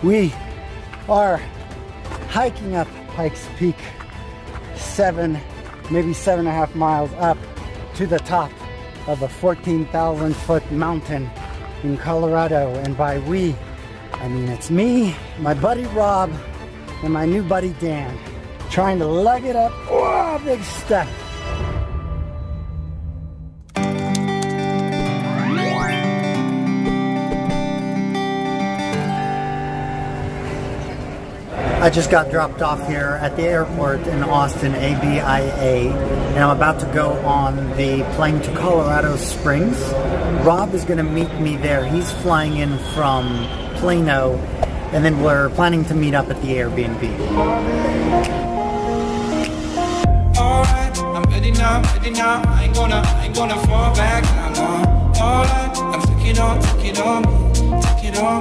We are hiking up Pikes Peak, maybe 7.5 miles up to the top of a 14,000-foot mountain in Colorado. And by we, I mean it's me, my buddy Rob, and my new buddy Dan, trying to lug it up. Oh, big step. I just got dropped off here at the airport in Austin, ABIA, and I'm about to go on the plane to Colorado Springs. Rob is going to meet me there. He's flying in from Plano, and then we're planning to meet up at the Airbnb. Alright, I'm ready now, I ain't gonna fall back now. Alright, I'm take it on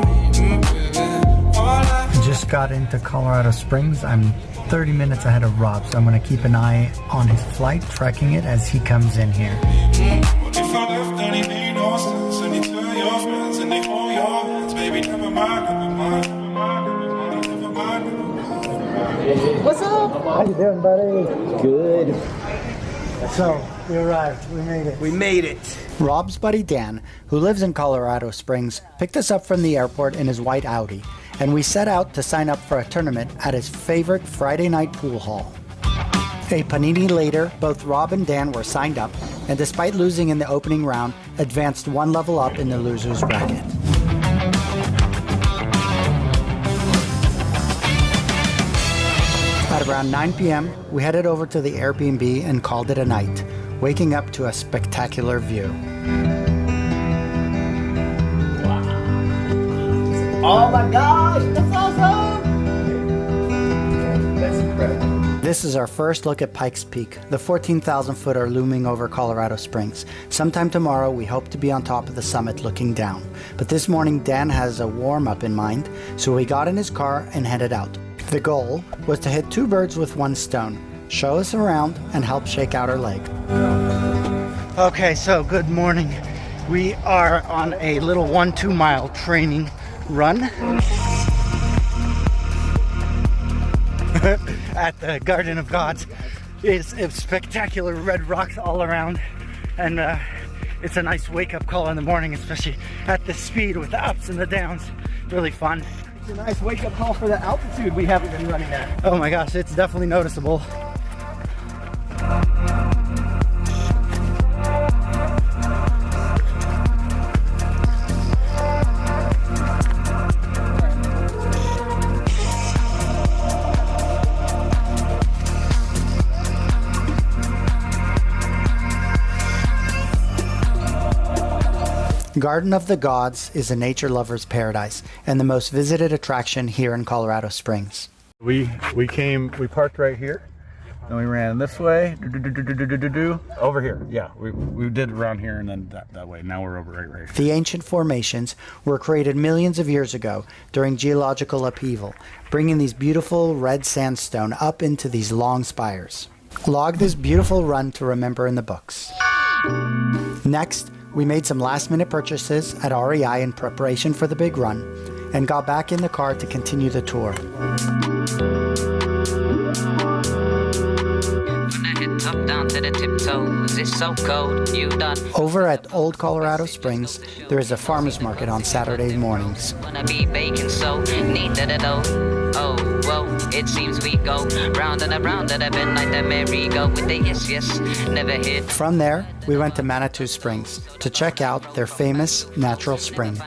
me, baby. Alright. I just got into Colorado Springs. I'm 30 minutes ahead of Rob, so I'm going to keep an eye on his flight, tracking it as he comes in here. If I left, then it made no sense. And you tell your friends and they hold your hands, baby, never mind. What's up? How you doing, buddy? Good. So, we arrived. We made it. We made it. Rob's buddy Dan, who lives in Colorado Springs, picked us up from the airport in his white Audi, and we set out to sign up for a tournament at his favorite Friday night pool hall. A panini later, both Rob and Dan were signed up, and despite losing in the opening round, advanced one level up in the loser's bracket. At around 9 p.m., we headed over to the Airbnb and called it a night, waking up to a spectacular view. Oh my gosh, that's awesome! That's incredible. This is our first look at Pikes Peak, the 14,000-footer looming over Colorado Springs. Sometime tomorrow, we hope to be on top of the summit looking down. But this morning, Dan has a warm-up in mind, so we got in his car and headed out. The goal was to hit 2 birds with 1 stone, show us around, and help shake out our leg. Okay, so good morning. We are on a little 1-2 mile training run at the Garden of Gods. It's spectacular red rocks all around, and it's a nice wake-up call in the morning, especially at this speed with the ups and the downs. Really fun. It's a nice wake-up call for the altitude we haven't been running at. Oh my gosh, it's definitely noticeable. Garden of the Gods is a nature lover's paradise and the most visited attraction here in Colorado Springs. We parked right here, and we ran this way, over here. Yeah, we did around here and then that way. Now we're over right here. The ancient formations were created millions of years ago during geological upheaval, bringing these beautiful red sandstone up into these long spires. Log this beautiful run to remember in the books. Next, we made some last-minute purchases at REI in preparation for the big run, and got back in the car to continue the tour. Over at Old Colorado Springs, there is a farmer's market on Saturday mornings. It seems we go round and around and a bend like the merry-go with the yes, never hit. From there, we went to Manitou Springs to check out their famous natural spring.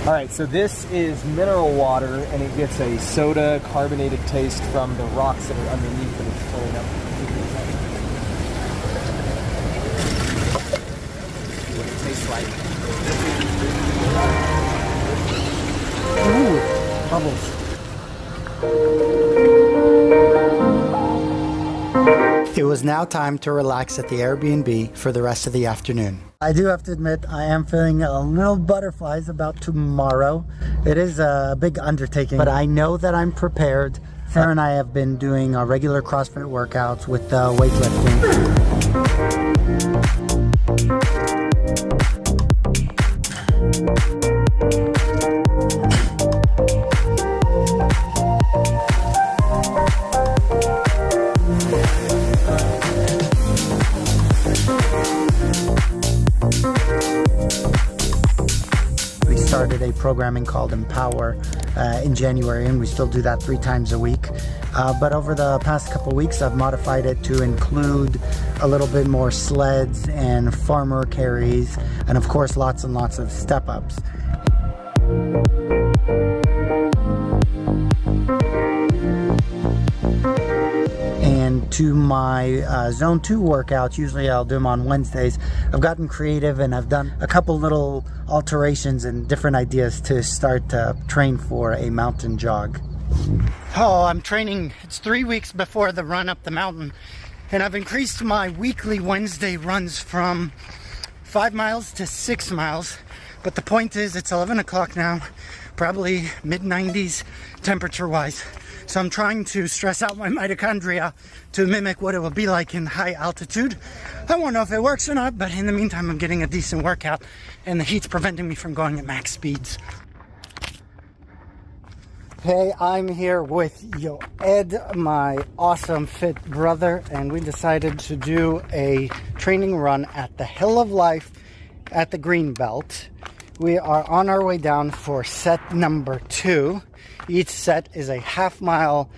All right, so this is mineral water, and it gets a soda carbonated taste from the rocks that are underneath that it's filling up. See what it tastes like. Ooh, bubbles. It was now time to relax at the Airbnb for the rest of the afternoon. I do have to admit, I am feeling a little butterflies about tomorrow. It is a big undertaking, but I know that I'm prepared. Sarah and I have been doing our regular CrossFit workouts with weightlifting. a programming called Empower in January, and we still do that 3 times a week. But over the past couple weeks, I've modified it to include a little bit more sleds and farmer carries, and of course lots and lots of step-ups. And to my Zone 2 workouts, usually I'll do them on Wednesdays, I've gotten creative and I've done a couple little alterations and different ideas to start to train for a mountain jog. Oh, I'm training. It's 3 weeks before the run up the mountain, and I've increased my weekly Wednesday runs from 5 miles to 6 miles. But the point is, it's 11 o'clock now, probably mid-90s temperature-wise. So I'm trying to stress out my mitochondria to mimic what it will be like in high altitude. I won't know if it works or not, but in the meantime, I'm getting a decent workout, and the heat's preventing me from going at max speeds. Hey, I'm here with Ed, my awesome fit brother, and we decided to do a training run at the Hill of Life at the Greenbelt. We are on our way down for set number 2. Each set is a half-mile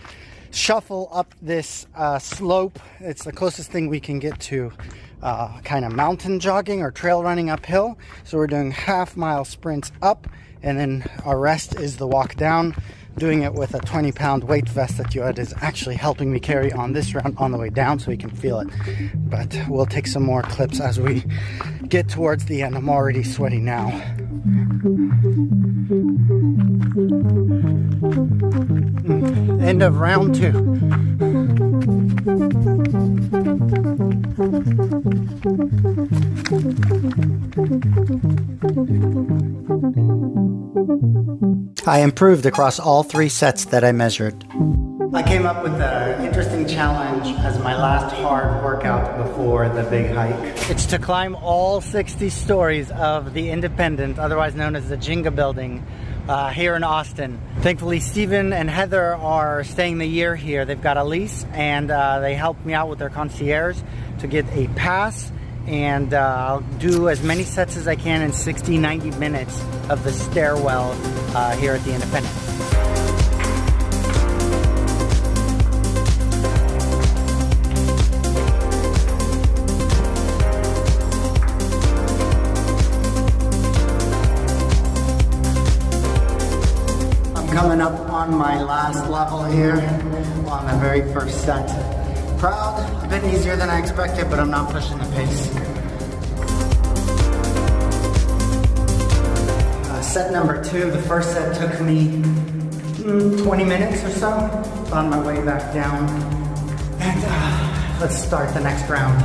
shuffle up this slope. It's the closest thing we can get to kind of mountain jogging or trail running uphill. So we're doing half-mile sprints up, and then our rest is the walk down. Doing it with a 20-pound weight vest that Yoed is actually helping me carry on this round on the way down so he can feel it. But we'll take some more clips as we get towards the end. I'm already sweating now. End of round 2. I improved across all 3 sets that I measured. I came up with an interesting challenge as my last hard workout before the big hike. It's to climb all 60 stories of the Independent, otherwise known as the Jenga building, here in Austin. Thankfully, Steven and Heather are staying the year here. They've got a lease, and they helped me out with their concierge to get a pass. And I'll do as many sets as I can in 60, 90 minutes of the stairwell here at the Independent. I'm coming up on my last level here on the very first set. Proud, a bit easier than I expected, but I'm not pushing the pace. Set number 2, the first set took me 20 minutes or so. On my way back down. And let's start the next round.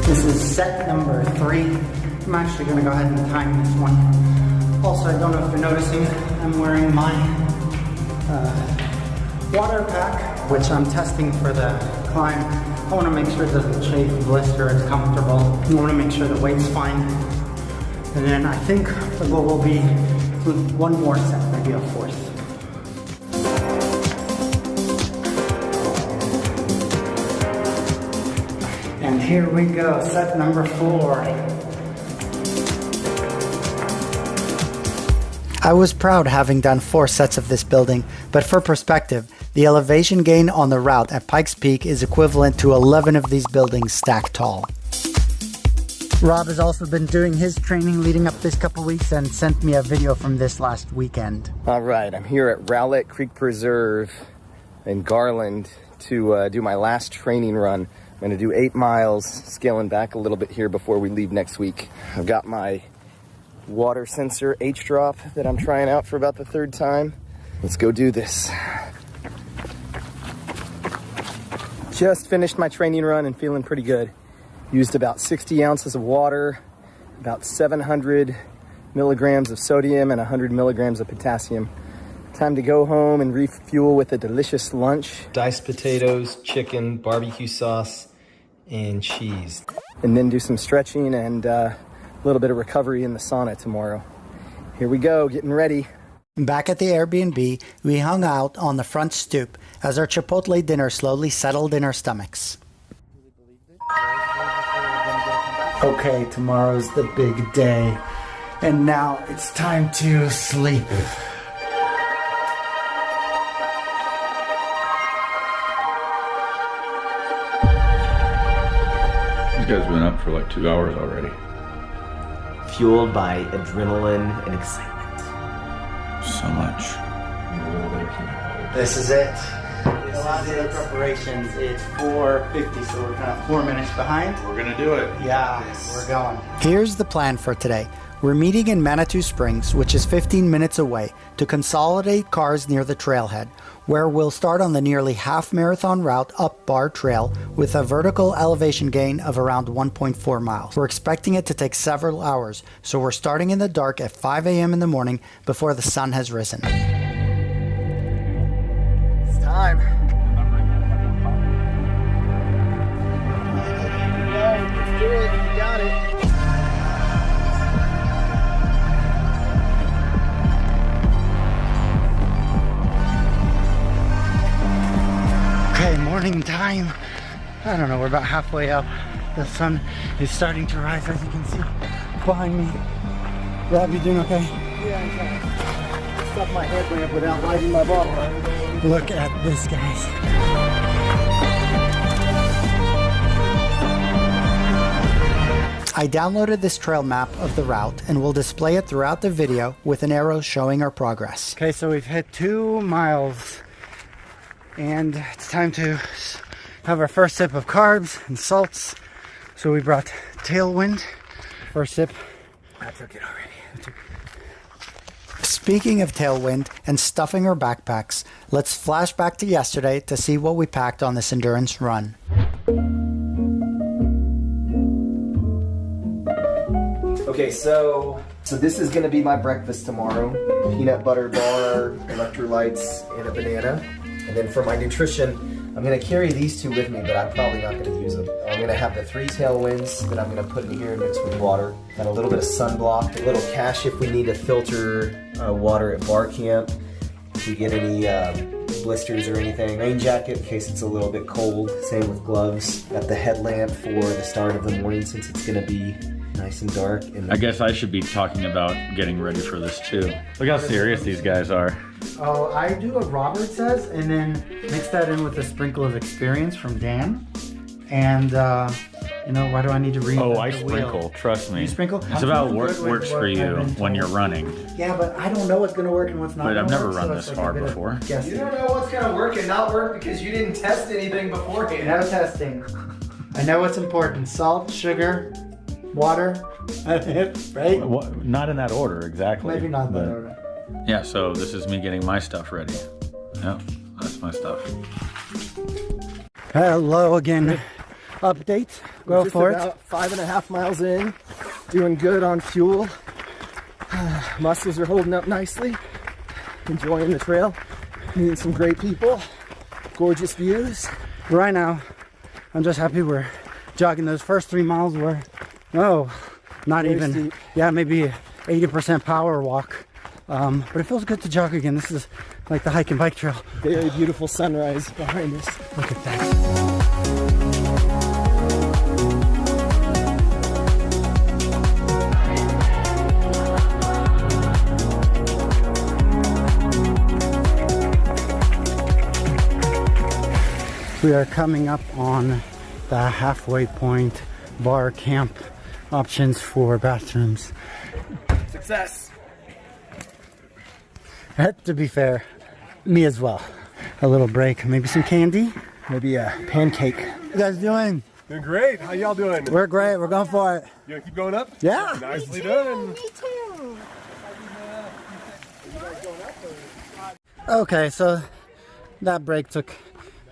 This is set number 3. I'm actually going to go ahead and time this one. Also, I don't know if you're noticing, I'm wearing my water pack, which I'm testing for the climb. I want to make sure it doesn't chafe, blister, it's comfortable. I want to make sure the weight's fine. And then I think the goal will be one more set, maybe a 4th. And here we go, set number 4. I was proud having done 4 sets of this building, but for perspective, the elevation gain on the route at Pikes Peak is equivalent to 11 of these buildings stacked tall. Rob has also been doing his training leading up this couple weeks and sent me a video from this last weekend. All right, I'm here at Rowlett Creek Preserve in Garland to do my last training run. I'm going to do 8 miles, scaling back a little bit here before we leave next week. I've got my water sensor H-Drop that I'm trying out for about the 3rd time. Let's go do this. Just finished my training run and feeling pretty good. Used about 60 ounces of water, about 700 milligrams of sodium and 100 milligrams of potassium. Time to go home and refuel with a delicious lunch. Diced potatoes, chicken, barbecue sauce, and cheese. And then do some stretching and a little bit of recovery in the sauna tomorrow. Here we go, getting ready. Back at the Airbnb, we hung out on the front stoop as our Chipotle dinner slowly settled in our stomachs. Okay, tomorrow's the big day. And now it's time to sleep. These guys have been up for like 2 hours already. Fueled by adrenaline and excitement. So much. This is it. A lot of the other preparations, it's 4:50, so we're kind of 4 minutes behind. We're gonna do it. Yeah, we're going. Here's the plan for today. We're meeting in Manitou Springs, which is 15 minutes away, to consolidate cars near the trailhead, where we'll start on the nearly half marathon route up Bar Trail with a vertical elevation gain of around 1.4 miles. We're expecting it to take several hours, so we're starting in the dark at 5 a.m. in the morning before the sun has risen. It's time. Let's do it. You got it. Okay, morning time. I don't know, we're about halfway up. The sun is starting to rise, as you can see behind me. Rob, you doing okay? Yeah, I'm trying to stuff my headlamp without lighting my bottle. Look at this, guys. I downloaded this trail map of the route and will display it throughout the video with an arrow showing our progress. Okay, so we've hit 2 miles and it's time to have our first sip of carbs and salts. So we brought Tailwind. First sip. I took it already. Speaking of Tailwind and stuffing our backpacks, let's flash back to yesterday to see what we packed on this endurance run. Okay, so this is gonna be my breakfast tomorrow. Peanut butter bar, electrolytes, and a banana. And then for my nutrition, I'm gonna carry these two with me, but I'm probably not gonna use them. I'm gonna have the 3 Tailwinds that I'm gonna put in here and mix with water. And a little bit of sunblock, a little cache if we need to filter water at bar camp. If we get any blisters or anything. Rain jacket in case it's a little bit cold. Same with gloves. Got the headlamp for the start of the morning since it's gonna be nice and dark. And I guess I should be talking about getting ready for this too. Look how serious these guys are. Oh, I do what Robert says and then mix that in with a sprinkle of experience from Dan. And, you know, why do I need to reinvent Oh, I the sprinkle. wheel? Trust me. You sprinkle? It's about what works for you when you're running. Yeah, but I don't know what's going to work and what's not. But I've gonna never work, run so this it's far a bit of before. guessing. you don't know what's gonna work and not work because you didn't test anything beforehand. No testing. I know what's important. Salt, sugar, water, right? Not in that order exactly. Maybe not that but- order. Yeah, so this is me getting my stuff ready. Yeah, that's my stuff. Hello again. Update. Go Just for it. about 5.5 miles in, doing good on fuel. Muscles are holding up nicely. Enjoying the trail. Meeting some great people. Gorgeous views. Right now, I'm just happy we're jogging. Those first 3 miles were, not Very even, steep. yeah, maybe 80% power walk. But it feels good to jog again. This is like the hike and bike trail. Very beautiful sunrise behind us. Look at that. We are coming up on the halfway point. Bar camp options for bathrooms. Success. To be fair, me as well. A little break, maybe some candy. Maybe a pancake. What you guys doing? Doing great. How y'all doing? We're great. We're going for it. You gonna keep going up? Yeah. Nicely done. Okay, so that break took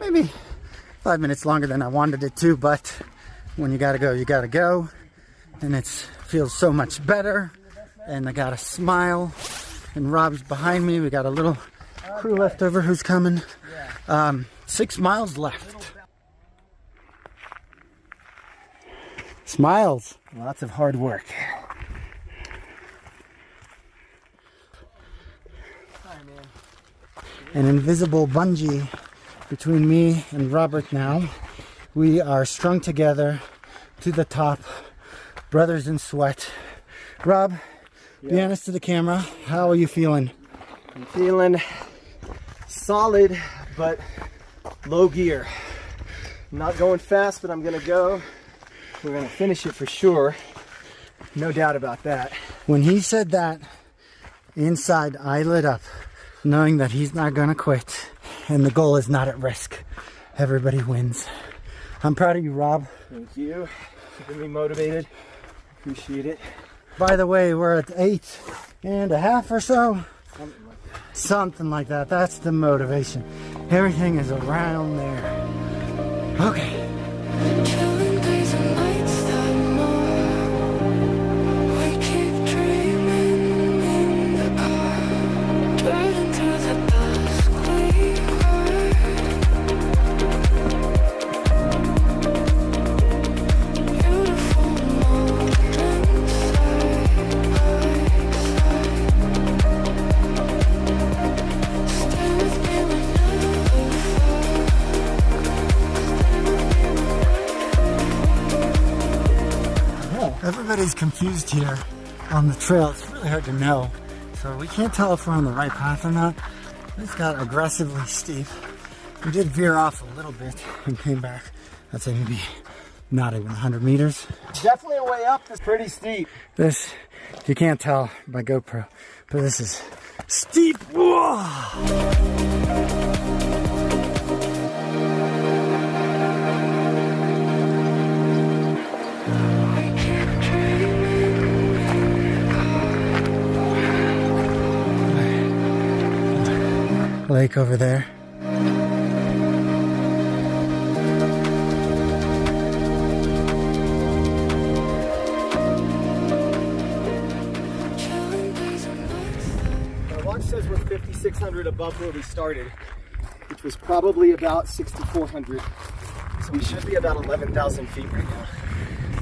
maybe 5 minutes longer than I wanted it to, but when you gotta go, you gotta go. And it feels so much better. And I got a smile. And Rob's behind me. We got a little crew left over who's coming. 6 miles left. Smiles. Lots of hard work. An invisible bungee between me and Robert now. We are strung together to the top brothers in sweat. Rob, be honest to the camera. How are you feeling? I'm feeling solid, but low gear. I'm not going fast, but I'm gonna go. We're gonna finish it for sure. No doubt about that. When he said that, inside I lit up, knowing that he's not gonna quit and the goal is not at risk. Everybody wins. I'm proud of you, Rob. Thank you. Keeping me motivated. Appreciate it. By the way, we're at 8.5 or so. Something like that. That's the motivation. Everything is around there. Okay. Killing days and nights that more. We keep dreaming in the car, burning through the dusk we are. Beautiful moments side by side. Stay with me whenever Everybody's confused here on the trail. It's really hard to know. So we can't tell if we're on the right path or not. It's got aggressively steep. We did veer off a little bit and came back. I'd say maybe not even 100 meters. Definitely a way up. It's pretty steep. This, you can't tell by GoPro, but this is steep. Whoa! Lake over there. My watch says we're 5,600 above where we started, which was probably about 6,400. So we should be about 11,000 feet right now.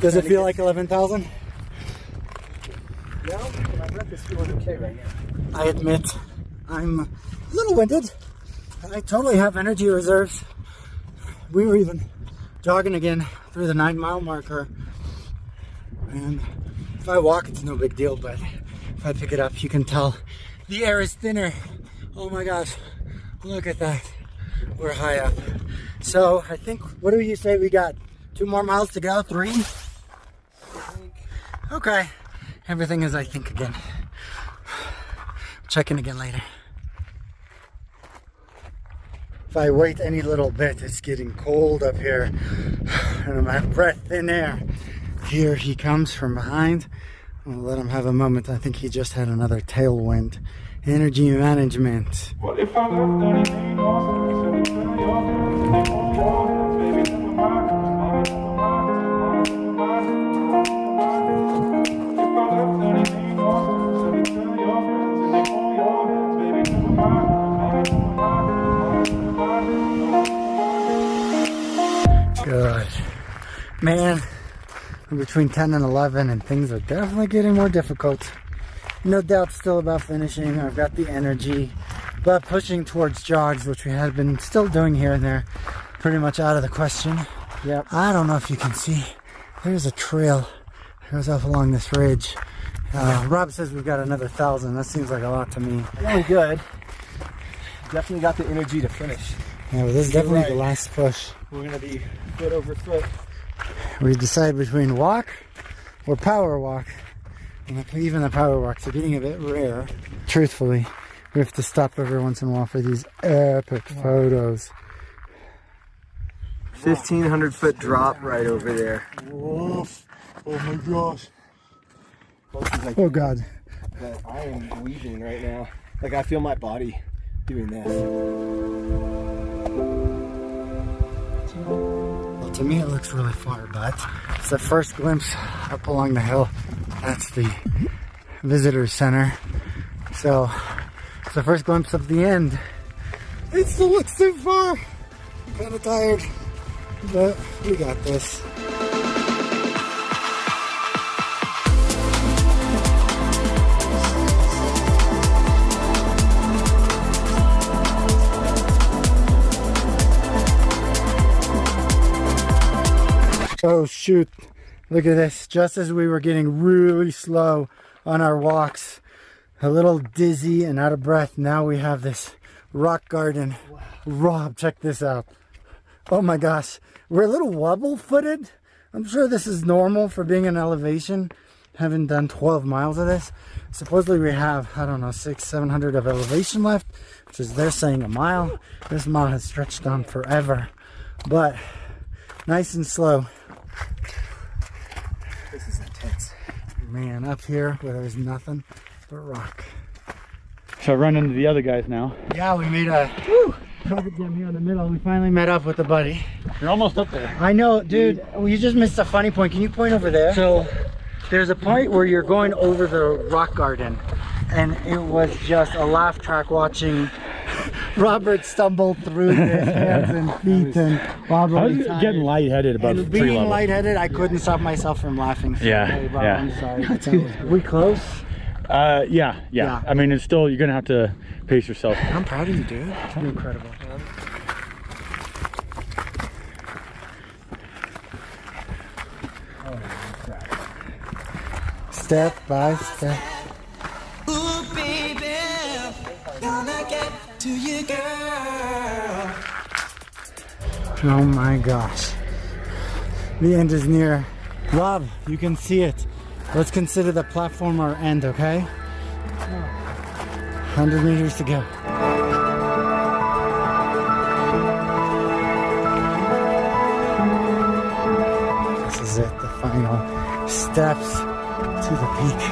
Does it feel like 11,000? No, my breath is feeling okay right now. I admit, I'm a little winded. I totally have energy reserves. We were even jogging again through the 9-mile marker. And if I walk, it's no big deal, but if I pick it up, you can tell the air is thinner. Oh my gosh, look at that. We're high up. So I think, what do you say we got? 2 more miles to go? 3? Okay. Everything is, I think, again. Check in again later. If I wait any little bit, it's getting cold up here. And I'm out of breath, thin air. Here he comes from behind. I'll let him have a moment. I think he just had another tailwind. Energy management. What if I left anything else? Baby, never mind. If I left anything else, tell your friends and they call your friends. Baby, never mind. Good. Man, I'm between 10 and 11 and things are definitely getting more difficult. No doubt still about finishing. I've got the energy, but pushing towards jogs, which we had been still doing here and there, pretty much out of the question. Yep. I don't know if you can see. There's a trail that goes up along this ridge. Rob says we've got another 1,000. That seems like a lot to me. Feeling good. Definitely got the energy to finish. Yeah, but this is definitely right. the last push. We're gonna be foot over foot. We decide between walk or power walk. And even the power walks are getting a bit rare. Truthfully, we have to stop every once in a while for these epic photos. 1,500 foot drop right over there. Woof. Oh my gosh. Like Oh God. that I am weaving right now. Like I feel my body doing this. Well, to me it looks really far, but it's the first glimpse up along the hill. That's the visitor center. So it's the first glimpse of the end. It still looks too far. I'm kind of tired, but we got this. Oh shoot, Look at this. Just as we were getting really slow on our walks, a little dizzy and out of breath, now we have this rock garden. Wow. Rob, check this out. Oh my gosh. We're a little wobble-footed. I'm sure this is normal for being in elevation. Haven't done 12 miles of this. Supposedly we have, I don't know, 600-700 of elevation left, which is they're saying a mile. This mile has stretched on forever, but nice and slow. This is intense. Man, up here where there's nothing but rock. So I run into the other guys now. Yeah, we made a traffic jam here in the middle. We finally met up with a buddy. You're almost up there. I know, dude. You just missed a funny point. Can you point over there? So there's a point where you're going over the rock garden, and it was just a laugh track watching Robert stumble through his hands and feet and wobble. I was getting lightheaded above and tree being level. lightheaded, I couldn't stop myself from laughing. So Yeah, hey, Bob, yeah. I'm sorry. But that was we close? Yeah. I mean, it's still, you're gonna have to pace yourself. I'm proud of you, dude. You're incredible. Step by step. Ooh, baby, gonna get to you, girl. Oh my gosh. The end is near. Rob, you can see it. Let's consider the platform our end, okay? 100 meters to go. This is it, the final steps to the peak.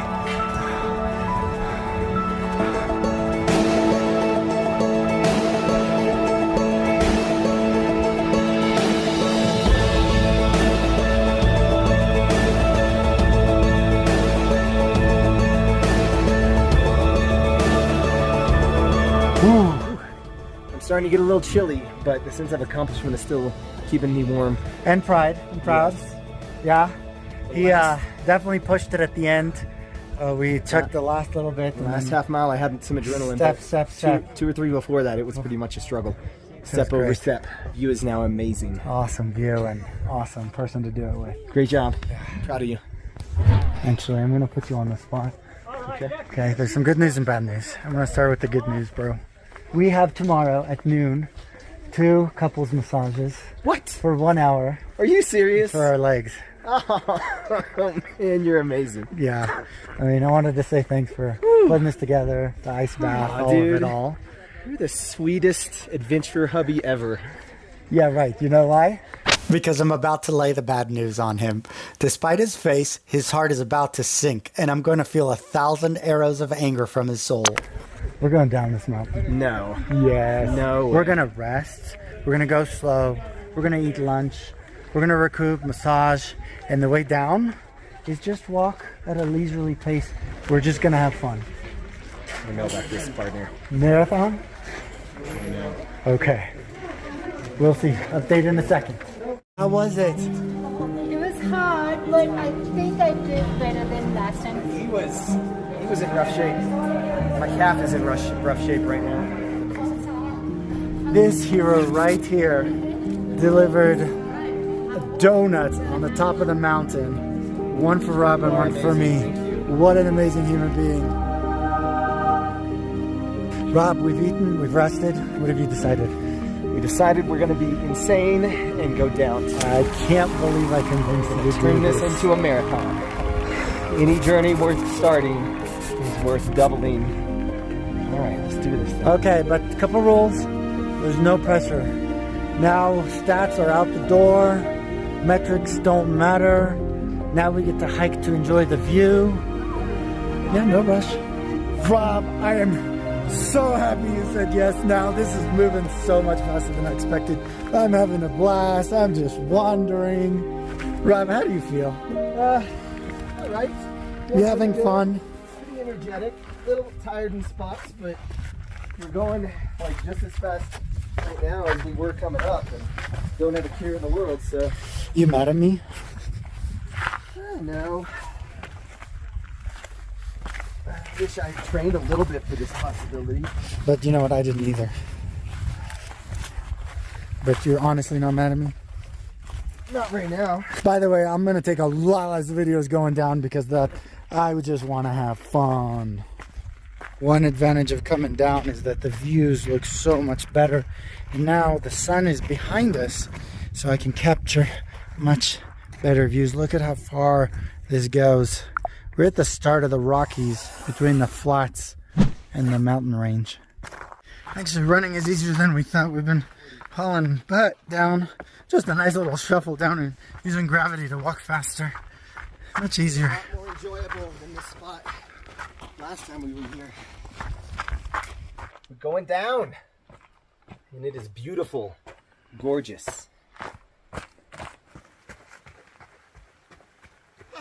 I'm starting to get a little chilly, but the sense of accomplishment is still keeping me warm. And pride and proud. Yeah. He definitely pushed it at the end. We took the last little bit. The last half mile I had some adrenaline. Step. Two or three before that, it was pretty much a struggle. Step great. over step. View is now amazing. Awesome view and awesome person to do it with. Great job. Proud of you. Actually, I'm gonna put you on the spot. Okay, there's some good news and bad news. I'm gonna start with the good news, bro. We have tomorrow at noon 2 couples massages. What? For 1 hour. Are you serious? For our legs. Oh man, you're amazing. Yeah. I mean, I wanted to say thanks for putting this together. The ice bath, all dude. of it all. You're the sweetest adventure hubby ever. Yeah, right. You know why? Because I'm about to lay the bad news on him. Despite his face, his heart is about to sink, and I'm going to feel 1,000 arrows of anger from his soul. We're going down this mountain. No. Yes. No. We're going to rest. We're going to go slow. We're going to eat lunch. We're going to recoup, massage, and the way down is just walk at a leisurely pace. We're just going to have fun. I know about this, partner. Marathon? I know. Okay. We'll see. Update in a second. How was it? It was hard, but I think I did better than last time. He was in rough shape. My calf is in rough shape right now. This hero right here delivered a donut on the top of the mountain. One for Rob and one for me. What an amazing human being. Rob, we've eaten, we've rested. What have you decided? We decided we're going to be insane and go down. I can't believe I convinced you to Turn do this into a marathon. Any journey worth starting is worth doubling. All right, let's do this thing. Okay, but a couple rules. There's no pressure. Now stats are out the door. Metrics don't matter. Now we get to hike to enjoy the view. Yeah, no rush. Rob, I am so happy you said yes now. This is moving so much faster than I expected. I'm having a blast. I'm just wandering. Rob, how do you feel? All right. You having fun? Pretty energetic. A little tired in spots, but we're going like just as fast right now as we were coming up, and don't have a care in the world. So You mad at me? no. I wish I trained a little bit for this possibility. But you know what? I didn't either. But you're honestly not mad at me? Not right now. By the way, I'm gonna take a lot less videos going down because I would just want to have fun. One advantage of coming down is that the views look so much better. And now the sun is behind us, so I can capture much better views. Look at how far this goes. We're at the start of the Rockies between the flats and the mountain range. Actually, running is easier than we thought. We've been hauling butt down. Just a nice little shuffle down and using gravity to walk faster. Much easier. A lot more enjoyable than this spot last time we were here. We're going down, and it is beautiful, gorgeous.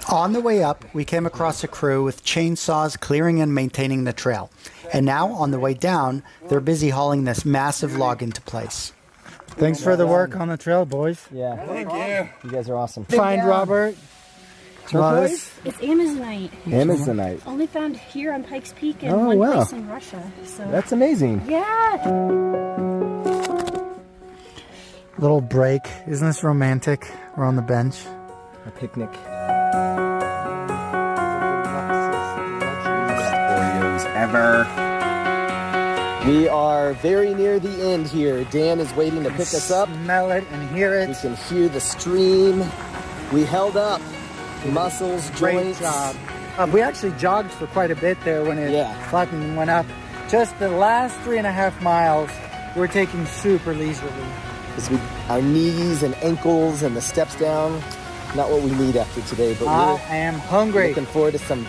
On the way up, we came across a crew with chainsaws clearing and maintaining the trail. And now, on the way down, they're busy hauling this massive log into place. Thanks for the work on the trail, boys. Yeah. Thank you. You guys are awesome. Find Robert. Turquoise? It's Amazonite. Amazonite. Only found here on Pikes Peak and Oh, one wow. place in Russia. So That's amazing. yeah. Little break. Isn't this romantic? We're on the bench. A picnic. Ever. We are very near the end here. Dan is waiting to pick us up. Smell it and hear We it. can hear the stream. We held up. Muscles, Great joints. job. We actually jogged for quite a bit there when it flattened and went up. Just the last 3.5 miles, we're taking super leisurely. Because our knees and ankles and the steps down, not what we need after today, but I we're am hungry. looking forward to some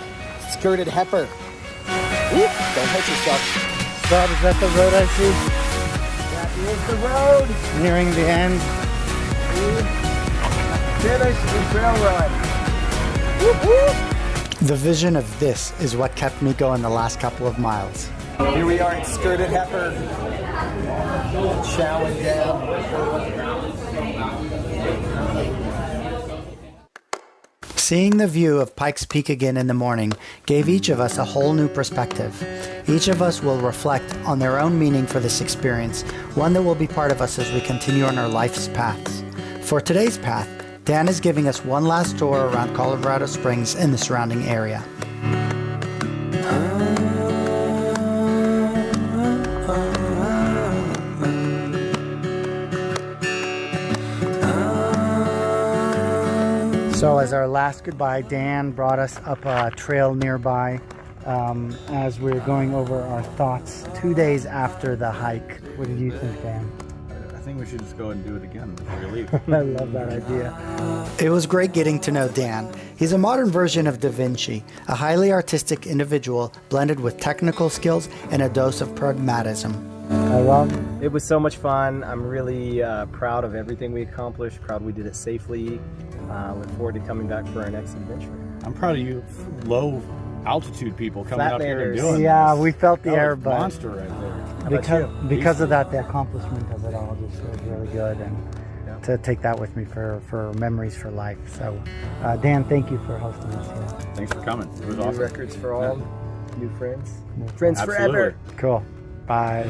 skirted heifer. Whoop, don't hurt yourself. Bob, is that the road I see? That is the road. Nearing the end. Finish the trail run. The vision of this is what kept me going the last couple of miles. Here we are at skirted heifer. Chowing down. Seeing the view of Pikes Peak again in the morning gave each of us a whole new perspective. Each of us will reflect on their own meaning for this experience, one that will be part of us as we continue on our life's paths. For today's path, Dan is giving us one last tour around Colorado Springs and the surrounding area. So as our last goodbye, Dan brought us up a trail nearby as we're going over our thoughts 2 days after the hike. What did you think, Dan? I think we should just go and do it again before we leave. I love that idea. It was great getting to know Dan. He's a modern version of Da Vinci, a highly artistic individual blended with technical skills and a dose of pragmatism. It was so much fun. I'm really proud of everything we accomplished, proud we did it safely. Look forward to coming back for our next adventure. I'm proud of you low altitude people coming out here and Flatlanders. doing Yeah, this. we felt the That air, was but monster right there. because of that, the accomplishment of it all just was really good, and to take that with me for memories for life. So, Dan, thank you for hosting us here. Thanks for coming. It was New awesome. records for all, new friends. Friends Absolutely. forever. Cool. Bye.